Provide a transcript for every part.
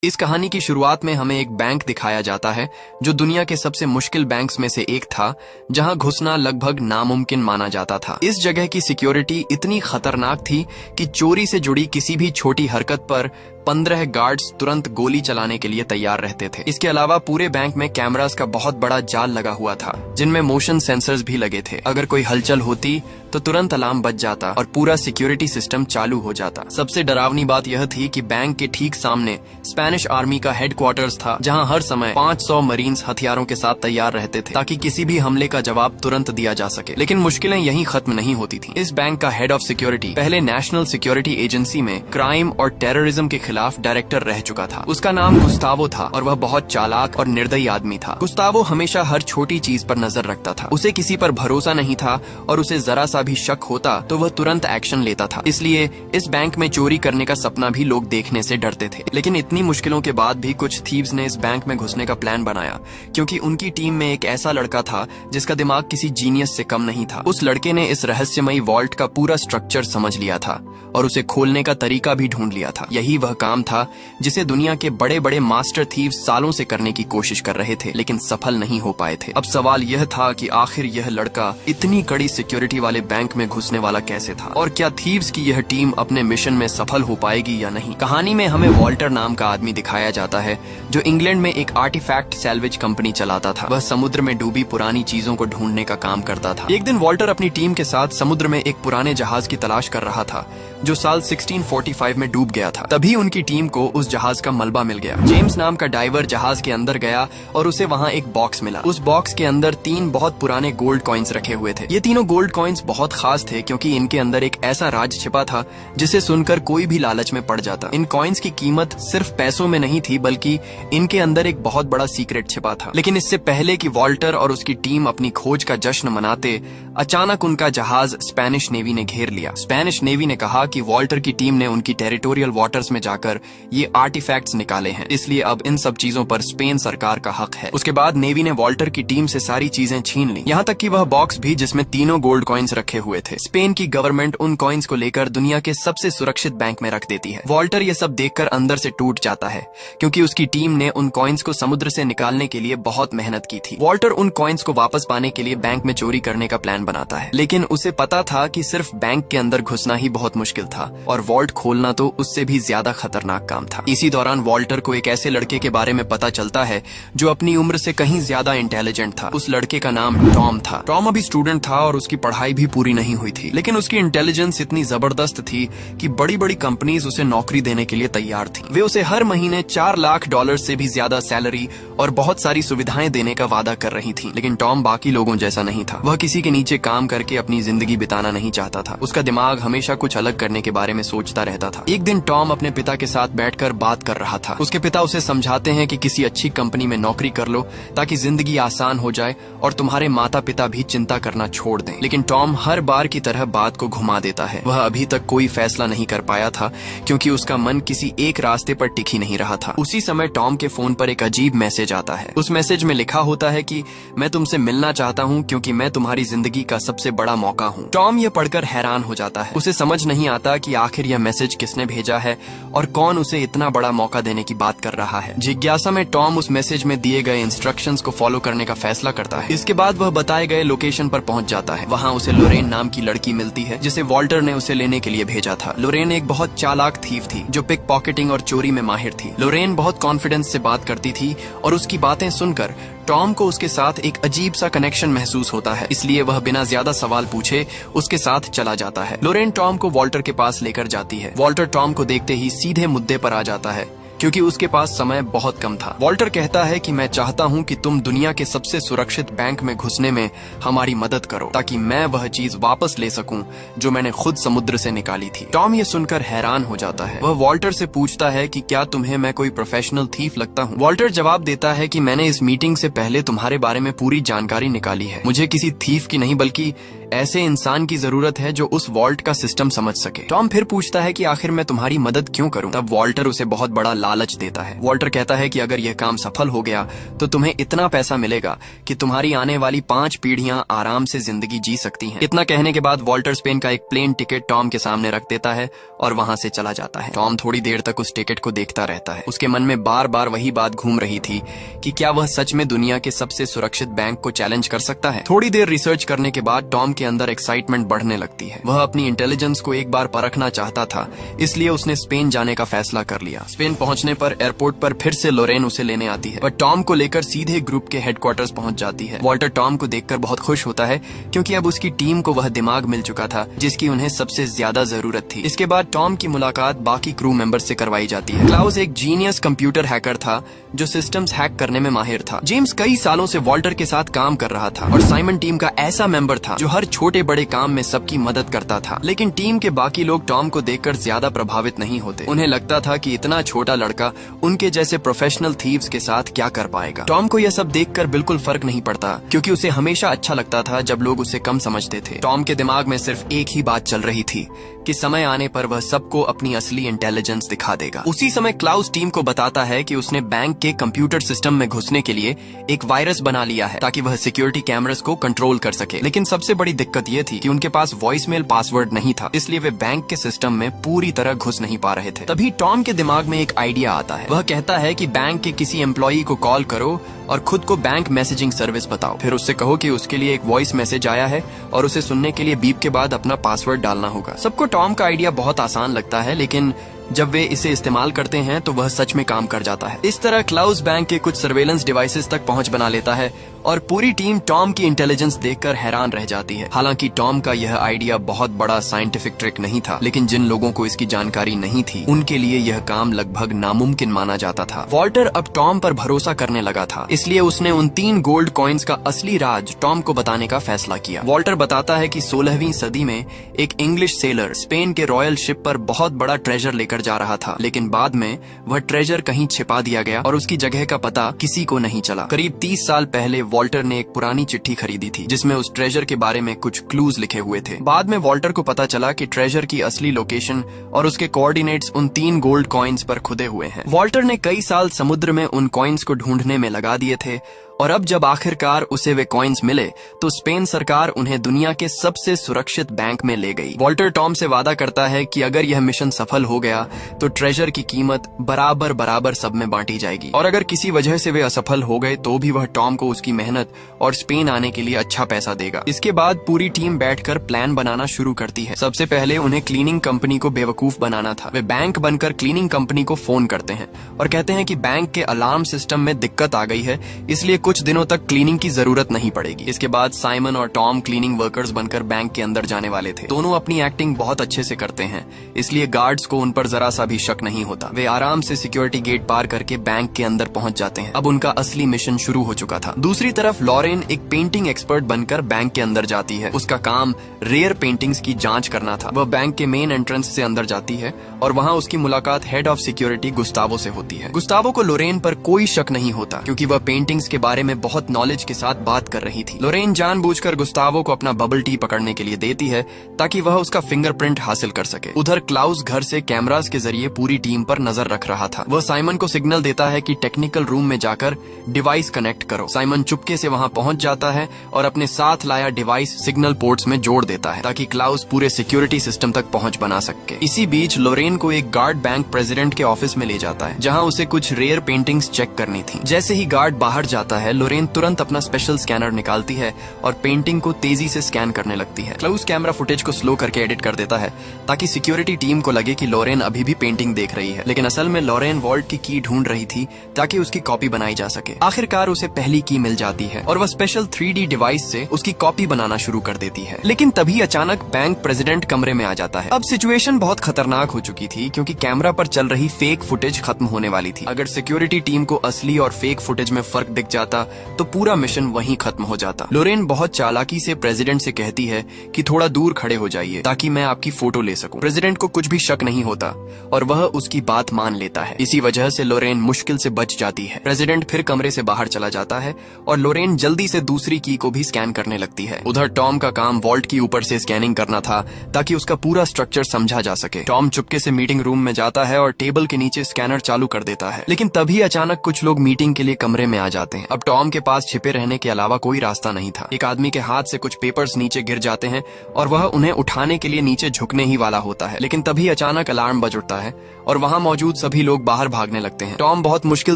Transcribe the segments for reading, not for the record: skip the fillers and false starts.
इस कहानी की शुरुआत में हमें एक बैंक दिखाया जाता है जो दुनिया के सबसे मुश्किल बैंक्स में से एक था, जहां घुसना लगभग नामुमकिन माना जाता था। इस जगह की सिक्योरिटी इतनी खतरनाक थी कि चोरी से जुड़ी किसी भी छोटी हरकत पर 15 गार्ड्स तुरंत गोली चलाने के लिए तैयार रहते थे। इसके अलावा पूरे बैंक में कैमरास का बहुत बड़ा जाल लगा हुआ था, जिनमें मोशन सेंसर्स भी लगे थे। अगर कोई हलचल होती तो तुरंत अलार्म बज जाता और पूरा सिक्योरिटी सिस्टम चालू हो जाता। सबसे डरावनी बात यह थी कि बैंक के ठीक सामने स्पेनिश आर्मी का हेडक्वार्टर्स था, जहां हर समय 500 मरीन्स हथियारों के साथ तैयार रहते थे ताकि किसी भी हमले का जवाब तुरंत दिया जा सके। लेकिन मुश्किलें यहीं खत्म नहीं होती थीं। इस बैंक का हेड ऑफ सिक्योरिटी पहले नेशनल सिक्योरिटी एजेंसी में क्राइम और टेररिज्म के खिलाफ डायरेक्टर रह चुका था। उसका नाम गुस्तावो था और वह बहुत चालाक और निर्दयी आदमी था। गुस्तावो हमेशा हर छोटी चीज पर नजर रखता था। उसे किसी पर भरोसा नहीं था और उसे जरा सा भी शक होता तो वह तुरंत एक्शन लेता था। इसलिए इस बैंक में चोरी करने का सपना भी लोग देखने से डरते थे। लेकिन इतनी मुश्किलों के बाद भी कुछ थीव्स ने इस बैंक में घुसने का प्लान बनाया, क्योंकि उनकी टीम में एक ऐसा लड़का था जिसका दिमाग किसी जीनियस से कम नहीं था। उस लड़के ने इस रहस्यमयी वॉल्ट का पूरा स्ट्रक्चर समझ लिया था और उसे खोलने का तरीका भी ढूंढ लिया था। यही वह काम था जिसे दुनिया के बड़े बड़े मास्टर थीव्स सालों से करने की कोशिश कर रहे थे, लेकिन सफल नहीं हो पाए थे। अब सवाल यह था कि आखिर यह लड़का इतनी कड़ी सिक्योरिटी वाले बैंक में घुसने वाला कैसे था, और क्या थीव्स की यह टीम अपने मिशन में सफल हो पाएगी या नहीं। कहानी में हमें वॉल्टर नाम का आदमी दिखाया जाता है जो इंग्लैंड में एक आर्टिफैक्ट सैल्वेज कंपनी चलाता था। वह समुद्र में डूबी पुरानी चीजों को ढूंढने का काम करता था। एक दिन वॉल्टर अपनी टीम के साथ समुद्र में एक पुराने जहाज की तलाश कर रहा था जो साल 1645 में डूब गया था। तभी उनकी टीम को उस जहाज का मलबा मिल गया। जेम्स नाम का डाइवर जहाज के अंदर गया और उसे वहाँ एक बॉक्स मिला। उस बॉक्स के अंदर 3 बहुत पुराने गोल्ड कॉइन्स रखे हुए थे। ये तीनों गोल्ड कॉइन्स बहुत खास थे क्योंकि इनके अंदर एक ऐसा राज छिपा था जिसे सुनकर कोई भी लालच में पड़ जाता। इन कॉइन्स की कीमत सिर्फ पैसों में नहीं थी, बल्कि इनके अंदर एक बहुत बड़ा सीक्रेट छिपा था। लेकिन इससे पहले कि वॉल्टर और उसकी टीम अपनी खोज का जश्न मनाते, अचानक उनका जहाज स्पेनिश नेवी ने घेर लिया। स्पेनिश नेवी ने कहा कि वॉल्टर की टीम ने उनकी टेरिटोरियल वाटर्स में जाकर ये आर्टिफैक्ट्स निकाले हैं, इसलिए अब इन सब चीजों पर स्पेन सरकार का हक है। उसके बाद नेवी ने वॉल्टर की टीम से सारी चीजें छीन ली, यहाँ तक कि वह बॉक्स भी जिसमें तीनों गोल्ड कॉइन्स रखे हुए थे। स्पेन की गवर्नमेंट उन कॉइन्स को लेकर दुनिया के सबसे सुरक्षित बैंक में रख देती है। वॉल्टर ये सब देखकर अंदर से टूट जाता है क्योंकि उसकी टीम ने उन कॉइन्स को समुद्र से निकालने के लिए बहुत मेहनत की थी। वॉल्टर उन कॉइन्स को वापस पाने के लिए बैंक में चोरी करने का प्लान बनाता है, लेकिन उसे पता था कि सिर्फ बैंक के अंदर घुसना ही बहुत मुश्किल था और वॉल्ट खोलना तो उससे भी ज्यादा खतरनाक काम था। इसी दौरान वॉल्टर को एक ऐसे लड़के के बारे में पता चलता है जो अपनी उम्र से कहीं ज्यादा इंटेलिजेंट था। उस लड़के का नाम टॉम था। टॉम अभी स्टूडेंट था और उसकी पढ़ाई भी पूरी नहीं हुई थी, लेकिन उसकी इंटेलिजेंस इतनी जबरदस्त थी कि बड़ी बड़ी कंपनीज उसे नौकरी देने के लिए तैयार थी। वे उसे हर महीने $4 लाख से भी ज्यादा सैलरी और बहुत सारी सुविधाएं देने का वादा कर रही थी। लेकिन टॉम बाकी लोगों जैसा नहीं था। वह किसी के नीचे काम करके अपनी जिंदगी बिताना नहीं चाहता था। उसका दिमाग हमेशा कुछ अलग करने के बारे में सोचता रहता था। एक दिन टॉम अपने पिता के साथ बैठकर बात कर रहा था। उसके पिता उसे समझाते हैं कि किसी अच्छी कंपनी में नौकरी कर लो ताकि जिंदगी आसान हो जाए और तुम्हारे माता पिता भी चिंता करना छोड़ दें। लेकिन टॉम हर बार की तरह बात को घुमा देता है। वह अभी तक कोई फैसला नहीं कर पाया था क्योंकि उसका मन किसी एक रास्ते पर टिक ही नहीं रहा था। उसी समय टॉम के फोन पर एक अजीब मैसेज आता है। उस मैसेज में लिखा होता है कि मैं तुमसे मिलना चाहता हूँ क्योंकि मैं तुम्हारी जिंदगी का सबसे बड़ा मौका हूँ। टॉम ये पढ़कर हैरान हो जाता है। उसे समझ नहीं आता कि आखिर यह मैसेज किसने भेजा है और कौन उसे इतना बड़ा मौका देने की बात कर रहा है। जिज्ञासा में टॉम उस मैसेज में दिए गए इंस्ट्रक्शंस को फॉलो करने का फैसला करता है। इसके बाद वह बताए गए लोकेशन पर पहुंच जाता है। वहाँ उसे लोरेन नाम की लड़की मिलती है जिसे वॉल्टर ने उसे लेने के लिए भेजा था। लोरेन एक बहुत चालाक थीव थी जो पिक पॉकेटिंग और चोरी में माहिर थी। लोरेन बहुत कॉन्फिडेंस से बात करती थी और उसकी बातें सुनकर टॉम को उसके साथ एक अजीब सा कनेक्शन महसूस होता है, इसलिए वह बिना ज्यादा सवाल पूछे उसके साथ चला जाता है। लोरेन टॉम को वॉल्टर के पास लेकर जाती है। वॉल्टर टॉम को देखते ही सीधे मुद्दे पर आ जाता है क्योंकि उसके पास समय बहुत कम था। वॉल्टर कहता है कि मैं चाहता हूं कि तुम दुनिया के सबसे सुरक्षित बैंक में घुसने में हमारी मदद करो ताकि मैं वह चीज वापस ले सकूं जो मैंने खुद समुद्र से निकाली थी। टॉम ये सुनकर हैरान हो जाता है। वह वॉल्टर से पूछता है कि क्या तुम्हें मैं कोई प्रोफेशनल थीफ लगता हूँ। वॉल्टर जवाब देता है कि मैंने इस मीटिंग से पहले तुम्हारे बारे में पूरी जानकारी निकाली है। मुझे किसी थीफ की नहीं बल्कि ऐसे इंसान की जरूरत है जो उस वॉल्ट का सिस्टम समझ सके। टॉम फिर पूछता है कि आखिर मैं तुम्हारी मदद क्यों करूं? तब वॉल्टर उसे बहुत बड़ा लालच देता है। वॉल्टर कहता है कि अगर यह काम सफल हो गया तो तुम्हें इतना पैसा मिलेगा कि तुम्हारी आने वाली 5 पीढ़ियां आराम से जिंदगी जी सकती हैं। इतना कहने के बाद वॉल्टर स्पेन का एक प्लेन टिकट टॉम के सामने रख देता है और वहां से चला जाता है। टॉम थोड़ी देर तक उस टिकट को देखता रहता है। उसके मन में बार बार वही बात घूम रही थी कि क्या वह सच में दुनिया के सबसे सुरक्षित बैंक को चैलेंज कर सकता है। थोड़ी देर रिसर्च करने के बाद टॉम के अंदर एक्साइटमेंट बढ़ने लगती है। वह अपनी इंटेलिजेंस को एक बार परखना चाहता था, इसलिए उसने स्पेन जाने का फैसला कर लिया। स्पेन पहुंचने पर एयरपोर्ट पर फिर से लोरेन उसे लेने आती है, पर टॉम को लेकर सीधे ग्रुप के हेडक्वार्टर्स पहुंच जाती है। वॉल्टर टॉम को देखकर बहुत खुश होता है क्योंकि अब उसकी टीम को वह दिमाग मिल चुका था जिसकी उन्हें सबसे ज्यादा जरूरत थी। इसके बाद टॉम की मुलाकात बाकी क्रू मेंबर से करवाई जाती है। क्लाउस एक जीनियस कंप्यूटर हैकर था जो सिस्टम्स हैक करने में माहिर था। जेम्स कई सालों से वॉल्टर के साथ काम कर रहा था और साइमन टीम का ऐसा मेंबर था जो हर छोटे बड़े काम में सबकी मदद करता था। लेकिन टीम के बाकी लोग टॉम को देखकर ज्यादा प्रभावित नहीं होते। उन्हें लगता था कि इतना छोटा लड़का उनके जैसे प्रोफेशनल थीव्स के साथ क्या कर पाएगा। टॉम को यह सब देखकर बिल्कुल फर्क नहीं पड़ता क्योंकि उसे हमेशा अच्छा लगता था जब लोग उसे कम समझते थे। टॉम के दिमाग में सिर्फ एक ही बात चल रही थी कि समय आने पर वह सबको अपनी असली इंटेलिजेंस दिखा देगा। उसी समय क्लाउस टीम को बताता है कि उसने बैंक के कंप्यूटर सिस्टम में घुसने के लिए एक वायरस बना लिया है ताकि वह सिक्योरिटी कैमरास को कंट्रोल कर सके। लेकिन सबसे बड़ी दिक्कत यह थी कि उनके पास वॉइसमेल पासवर्ड नहीं था, इसलिए वे बैंक के सिस्टम में पूरी तरह घुस नहीं पा रहे थे। तभी टॉम के दिमाग में एक आइडिया आता है। वह कहता है कि बैंक के किसी एम्प्लॉई को कॉल करो और खुद को बैंक मैसेजिंग सर्विस बताओ। फिर उससे कहो कि उसके लिए एक वॉइस मैसेज आया है और उसे सुनने के लिए बीप के बाद अपना पासवर्ड डालना होगा। सबको टॉम का आइडिया बहुत आसान लगता है, लेकिन जब वे इसे इस्तेमाल करते हैं तो वह सच में काम कर जाता है। इस तरह क्लाउस बैंक के कुछ सर्वेलेंस डिवाइसेस तक पहुंच बना लेता है और पूरी टीम टॉम की इंटेलिजेंस देखकर हैरान रह जाती है। हालांकि टॉम का यह आइडिया बहुत बड़ा साइंटिफिक ट्रिक नहीं था, लेकिन जिन लोगों को इसकी जानकारी नहीं थी उनके लिए यह काम लगभग नामुमकिन माना जाता था। वॉल्टर अब टॉम पर भरोसा करने लगा था, इसलिए उसने उन 3 गोल्ड कॉइन्स का असली राज टॉम को बताने का फैसला किया। वॉल्टर बताता है कि 16वीं सदी में एक इंग्लिश सेलर स्पेन के रॉयल शिप पर बहुत बड़ा ट्रेजर लेकर जा रहा था, लेकिन बाद में वह ट्रेजर कहीं छिपा दिया गया और उसकी जगह का पता किसी को नहीं चला। करीब 30 साल पहले वॉल्टर ने एक पुरानी चिट्ठी खरीदी थी जिसमें उस ट्रेजर के बारे में कुछ क्लूज लिखे हुए थे। बाद में वॉल्टर को पता चला कि ट्रेजर की असली लोकेशन और उसके कोऑर्डिनेट्स उन 3 गोल्ड कॉइन्स पर खुदे हुए हैं। वॉल्टर ने कई साल समुद्र में उन कॉइन्स को ढूंढने में लगा दिए थे और अब जब आखिरकार उसे वे कॉइन्स मिले तो स्पेन सरकार उन्हें दुनिया के सबसे सुरक्षित बैंक में ले गई। वॉल्टर टॉम से वादा करता है कि अगर यह मिशन सफल हो गया तो ट्रेजर की कीमत बराबर बराबर सब में बांटी जाएगी, और अगर किसी वजह से वे असफल हो गए तो भी वह टॉम को उसकी मेहनत और स्पेन आने के लिए अच्छा पैसा देगा। इसके बाद पूरी टीम बैठकर प्लान बनाना शुरू करती है। सबसे पहले उन्हें क्लीनिंग कंपनी को बेवकूफ बनाना था। वे बैंक बनकर क्लीनिंग कंपनी को फोन करते हैं और कहते हैं कि बैंक के अलार्म सिस्टम में दिक्कत आ गई है, इसलिए कुछ दिनों तक क्लीनिंग की जरूरत नहीं पड़ेगी। इसके बाद साइमन और टॉम क्लीनिंग वर्कर्स बनकर बैंक के अंदर जाने वाले थे। दोनों अपनी एक्टिंग बहुत अच्छे से करते हैं, इसलिए गार्ड्स को उन पर जरा सा भी शक नहीं होता। वे आराम से सिक्योरिटी गेट पार करके बैंक के अंदर पहुंच जाते हैं। अब उनका असली मिशन शुरू हो चुका था। दूसरी तरफ लॉरेन एक पेंटिंग एक्सपर्ट बनकर बैंक के अंदर जाती है। उसका काम रेयर पेंटिंग्स की जांच करना था। वह बैंक के मेन एंट्रेंस से अंदर जाती है और वहां उसकी मुलाकात हेड ऑफ सिक्योरिटी गुस्तावो से होती है। गुस्तावो को लोरेन पर कोई शक नहीं होता क्योंकि वह पेंटिंग्स के बारे में बहुत नॉलेज के साथ बात कर रही थी। लोरेन जानबूझकर गुस्तावो को अपना बबल टी पकड़ने के लिए देती है ताकि वह उसका फिंगरप्रिंट हासिल कर सके। उधर क्लाउस घर से कैमरास के जरिए पूरी टीम पर नजर रख रहा था। वह साइमन को सिग्नल देता है कि टेक्निकल रूम में जाकर डिवाइस कनेक्ट करो। साइमन चुपके से वहां पहुंच जाता है और अपने साथ लाया डिवाइस सिग्नल पोर्ट्स में जोड़ देता है ताकि क्लाउस पूरे सिक्योरिटी सिस्टम तक पहुंच बना सके। इसी बीच लोरेन को एक गार्ड बैंक प्रेसिडेंट के ऑफिस में ले जाता है जहां उसे कुछ रेयर पेंटिंग्स चेक करनी थी। जैसे ही गार्ड बाहर जाता है लोरेन तुरंत अपना स्पेशल स्कैनर निकालती है और पेंटिंग को तेजी से स्कैन करने लगती है। क्लाउस कैमरा फुटेज को स्लो करके एडिट कर देता है ताकि सिक्योरिटी टीम को लगे कि लोरेन अभी भी पेंटिंग देख रही है, लेकिन असल में लोरेन वॉल्ट की की ढूंढ रही थी ताकि उसकी कॉपी बनाई जा सके। आखिरकार उसे पहली की मिल जाती है और वह स्पेशल 3D डिवाइस से उसकी कॉपी बनाना शुरू कर देती है। लेकिन तभी अचानक बैंक प्रेसिडेंट कमरे में आ जाता है। अब सिचुएशन बहुत खतरनाक हो चुकी थी क्योंकि कैमरा पर चल रही फेक फुटेज खत्म होने वाली थी। अगर सिक्योरिटी टीम को असली और फेक फुटेज में फर्क दिख जाता जाता तो पूरा मिशन वहीं खत्म हो जाता। लोरेन बहुत चालाकी से प्रेसिडेंट से कहती है कि थोड़ा दूर खड़े हो जाइए ताकि मैं आपकी फोटो ले सकूं। प्रेसिडेंट को कुछ भी शक नहीं होता और वह उसकी बात मान लेता है। इसी वजह से लोरेन मुश्किल से बच जाती है। प्रेसिडेंट फिर कमरे से बाहर चला जाता है और लोरेन जल्दी से दूसरी की को भी स्कैन करने लगती है। उधर टॉम का काम वॉल्ट की ऊपर से स्कैनिंग करना था ताकि उसका पूरा स्ट्रक्चर समझा जा सके। टॉम चुपके से मीटिंग रूम में जाता है और टेबल के नीचे स्कैनर चालू कर देता है, लेकिन तभी अचानक कुछ लोग मीटिंग के लिए कमरे में आ जाते हैं। अब टॉम के पास छिपे रहने के अलावा कोई रास्ता नहीं था। एक आदमी के हाथ से कुछ पेपर्स नीचे गिर जाते हैं और वह उन्हें उठाने के लिए नीचे झुकने ही वाला होता है, लेकिन तभी अचानक अलार्म बज उठता है और वहां मौजूद सभी लोग बाहर भागने लगते हैं। टॉम बहुत मुश्किल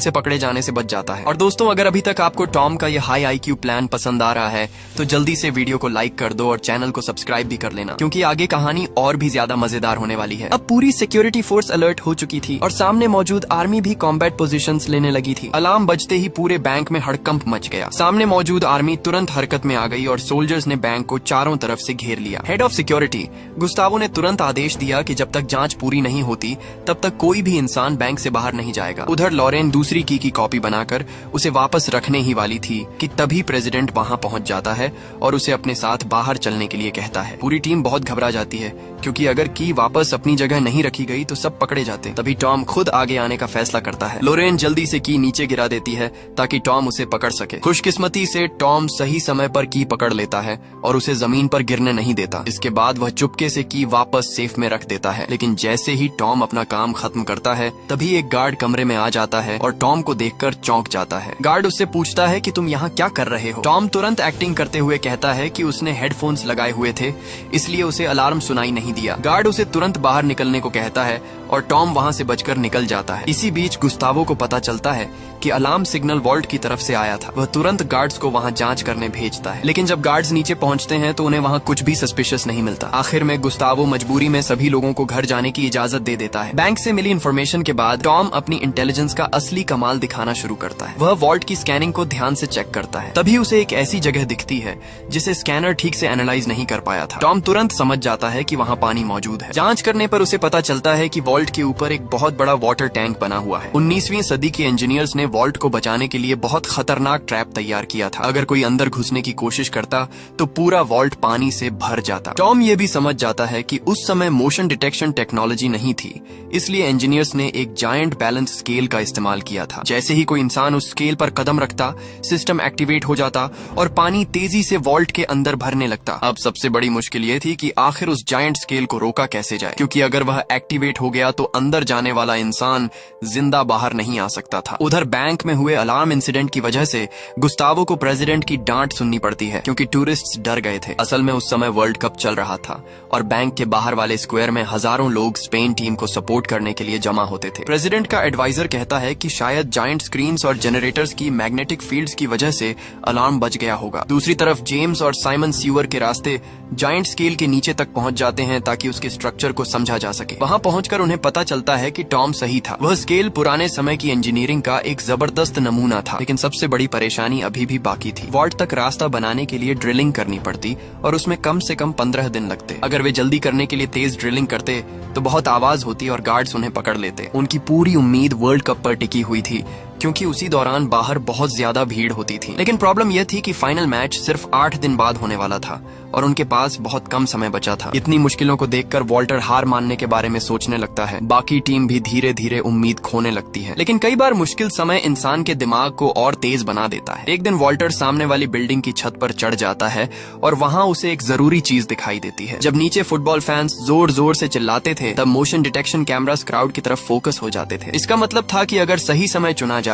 से पकड़े जाने से बच जाता है। और दोस्तों, अगर अभी तक आपको टॉम का यह हाई IQ प्लान पसंद आ रहा है तो जल्दी से वीडियो को लाइक कर दो और चैनल को सब्सक्राइब भी कर लेना, क्योंकि आगे कहानी और भी ज्यादा मजेदार होने वाली है। अब पूरी सिक्योरिटी फोर्स अलर्ट हो चुकी थी और सामने मौजूद आर्मी भी कॉम्बैट पोजीशंस लेने लगी थी। अलार्म बजते ही पूरे बैंक में हड़कंप मच गया। सामने मौजूद आर्मी तुरंत हरकत में आ गई और सोल्जर्स ने बैंक को चारों तरफ से घेर लिया। हेड ऑफ सिक्योरिटी गुस्तावो ने तुरंत आदेश दिया कि जब तक जांच पूरी नहीं होती तब तक कोई भी इंसान बैंक से बाहर नहीं जाएगा। उधर लॉरेन दूसरी की कॉपी बनाकर उसे वापस रखने ही वाली थी कि तभी प्रेसिडेंट वहां पहुंच जाता है और उसे अपने साथ बाहर चलने के लिए कहता है। पूरी टीम बहुत घबरा जाती है क्योंकि अगर की वापस अपनी जगह नहीं रखी गई तो सब पकड़े जाते। तभी टॉम खुद आगे आने का फैसला करता है। लोरेन जल्दी से की नीचे गिरा देती है ताकि टॉम उसे पकड़ सके। खुशकिस्मती से टॉम सही समय पर की पकड़ लेता है और उसे जमीन पर गिरने नहीं देता। इसके बाद वह चुपके से की वापस सेफ में रख देता है, लेकिन जैसे ही टॉम अपना काम खत्म करता है तभी एक गार्ड कमरे में आ जाता है और टॉम को देखकर चौंक जाता है। गार्ड उससे पूछता है कि तुम यहाँ क्या कर रहे हो। टॉम तुरंत एक्टिंग करते हुए कहता है कि उसने हेडफोन्स लगाए हुए थे, इसलिए उसे अलार्म सुनाई नहीं दिया। गार्ड उसे तुरंत बाहर निकलने को कहता है और टॉम वहाँ से बचकर निकल जाता है। इसी बीच गुस्तावो को पता चलता है कि अलार्म सिग्नल वॉल्ट की तरफ से आया था। वह तुरंत गार्ड्स को वहाँ जांच करने भेजता है, लेकिन जब गार्ड्स नीचे पहुँचते हैं तो उन्हें वहाँ कुछ भी सस्पिशियस नहीं मिलता। आखिर में गुस्तावो मजबूरी में सभी लोगों को घर जाने की इजाजत दे देता है। बैंक से मिली इन्फॉर्मेशन के बाद टॉम अपनी इंटेलिजेंस का असली कमाल दिखाना शुरू करता है। वह वॉल्ट की स्कैनिंग को ध्यान से चेक करता है। तभी उसे एक ऐसी जगह दिखती है जिसे स्कैनर ठीक से एनालाइज नहीं कर पाया था। टॉम तुरंत समझ जाता है कि वहाँ पानी मौजूद है। जांच करने पर उसे पता चलता है कि वॉल्ट के ऊपर एक बहुत बड़ा वाटर टैंक बना हुआ है। 19वीं सदी के इंजीनियर्स ने वॉल्ट को बचाने के लिए बहुत खतरनाक ट्रैप तैयार किया था। अगर कोई अंदर घुसने की कोशिश करता तो पूरा वॉल्ट पानी से भर जाता। टॉम ये भी समझ जाता है कि उस समय मोशन डिटेक्शन टेक्नोलॉजी नहीं थी, इसलिए इंजीनियर्स ने एक जायंट बैलेंस स्केल का इस्तेमाल किया था। जैसे ही कोई इंसान उस स्केल पर कदम रखता, सिस्टम एक्टिवेट हो जाता और पानी तेजी से वॉल्ट के अंदर भरने लगता। अब सबसे बड़ी मुश्किल ये थी कि आखिर उस जायंट स्केल को रोका कैसे जाए, क्योंकि अगर वह एक्टिवेट हो गया तो अंदर जाने वाला इंसान जिंदा बाहर नहीं आ सकता था। उधर बैंक में हुए अलार्म इंसिडेंट की वजह से गुस्तावो को प्रेसिडेंट की डांट सुननी पड़ती है, क्योंकि टूरिस्ट्स डर गए थे। असल में उस समय वर्ल्ड कप चल रहा था और बैंक के बाहर वाले स्क्वायर में हजारों लोग स्पेन टीम को सपोर्ट करने के लिए जमा होते थे। प्रेसिडेंट का एडवाइजर कहता है कि शायद जायंट स्क्रीन्स और जनरेटर्स की मैग्नेटिक फील्ड्स की वजह से अलार्म बज गया होगा। दूसरी तरफ जेम्स और साइमन सीवर के रास्ते जायंट स्केल के नीचे तक पहुंच जाते हैं ताकि उसके स्ट्रक्चर को समझा जा सके। वहां पहुंचकर उन्हें पता चलता है कि टॉम सही था। वह स्केल पुराने समय की इंजीनियरिंग का एक जबरदस्त नमूना था, लेकिन सबसे बड़ी परेशानी अभी भी बाकी थी। वॉल्ट तक रास्ता बनाने के लिए ड्रिलिंग करनी पड़ती और उसमें कम से कम 15 दिन लगते। अगर वे जल्दी करने के लिए तेज ड्रिलिंग करते तो बहुत आवाज होती और गार्ड्स उन्हें पकड़ लेते। उनकी पूरी उम्मीद वर्ल्ड कप पर टिकी हुई थी, क्योंकि उसी दौरान बाहर बहुत ज्यादा भीड़ होती थी। लेकिन प्रॉब्लम यह थी कि फाइनल मैच सिर्फ 8 दिन बाद होने वाला था और उनके पास बहुत कम समय बचा था। इतनी मुश्किलों को देखकर वॉल्टर हार मानने के बारे में सोचने लगता है। बाकी टीम भी धीरे धीरे उम्मीद खोने लगती है, लेकिन कई बार मुश्किल समय इंसान के दिमाग को और तेज बना देता है। एक दिन वॉल्टर सामने वाली बिल्डिंग की छत पर चढ़ जाता है और वहाँ उसे एक जरूरी चीज दिखाई देती है। जब नीचे फुटबॉल फैंस जोर जोर से चिल्लाते थे तब मोशन डिटेक्शन कैमरास क्राउड की तरफ फोकस हो जाते थे। इसका मतलब था कि अगर सही समय चुना जाए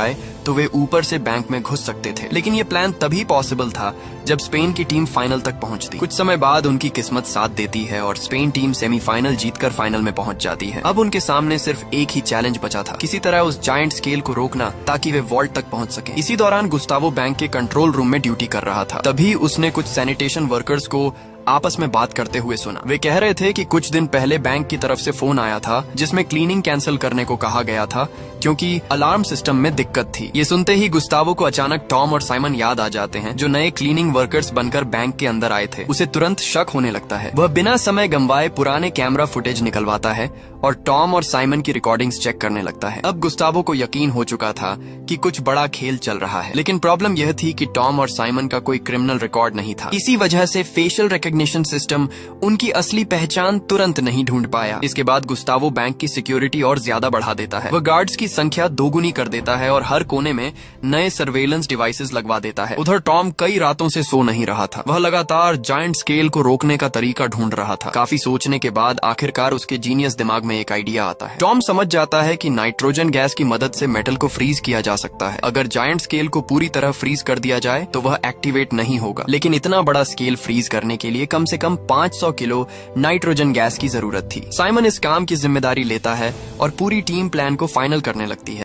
तो वे ऊपर से बैंक में घुस सकते थे। लेकिन ये प्लान तभी पॉसिबल था जब स्पेन की टीम फाइनल तक पहुंचती। कुछ समय बाद उनकी किस्मत साथ देती है और स्पेन टीम सेमीफाइनल जीतकर फाइनल में पहुंच जाती है। अब उनके सामने सिर्फ एक ही चैलेंज बचा था, किसी तरह उस जायंट स्केल को रोकना ताकि वे वॉल्ट तक पहुंच सके। इसी दौरान गुस्तावो बैंक के कंट्रोल रूम में ड्यूटी कर रहा था। तभी उसने कुछ सैनिटेशन वर्कर्स को आपस में बात करते हुए सुना। वे कह रहे थे कि कुछ दिन पहले बैंक की तरफ से फोन आया था जिसमें क्लीनिंग कैंसिल करने को कहा गया था क्योंकि अलार्म सिस्टम में दिक्कत थी। ये सुनते ही गुस्तावो को अचानक टॉम और साइमन याद आ जाते हैं, जो नए क्लीनिंग वर्कर्स बनकर बैंक के अंदर आए थे। उसे तुरंत शक होने लगता है। वह बिना समय गंवाए पुराने कैमरा फुटेज निकलवाता है और टॉम और साइमन की रिकॉर्डिंग्स चेक करने लगता है। अब गुस्तावो को यकीन हो चुका था कि कुछ बड़ा खेल चल रहा है, लेकिन प्रॉब्लम यह थी कि टॉम और साइमन का कोई क्रिमिनल रिकॉर्ड नहीं था। इसी वजह से फेशियल रिकॉग्निशन सिस्टम उनकी असली पहचान तुरंत नहीं ढूंढ पाया। इसके बाद गुस्तावो बैंक की सिक्योरिटी और ज्यादा बढ़ा देता है। वह गार्ड्स की संख्या दोगुनी कर देता है और हर कोने में नए सर्वेलेंस डिवाइसेस लगवा देता है। उधर टॉम कई रातों से सो नहीं रहा था। वह लगातार जायंट स्केल को रोकने का तरीका ढूंढ रहा था। काफी सोचने के बाद आखिरकार उसके जीनियस दिमाग में एक आइडिया आता है। टॉम समझ जाता है कि नाइट्रोजन गैस की मदद से मेटल को फ्रीज किया जा सकता है। अगर जायंट स्केल को पूरी तरह फ्रीज कर दिया जाए तो वह एक्टिवेट नहीं होगा, लेकिन इतना बड़ा स्केल फ्रीज करने के लिए कम से कम 500 किलो नाइट्रोजन गैस की जरूरत थी। साइमन इस काम की जिम्मेदारी लेता है और पूरी टीम प्लान को फाइनल करने लगती है।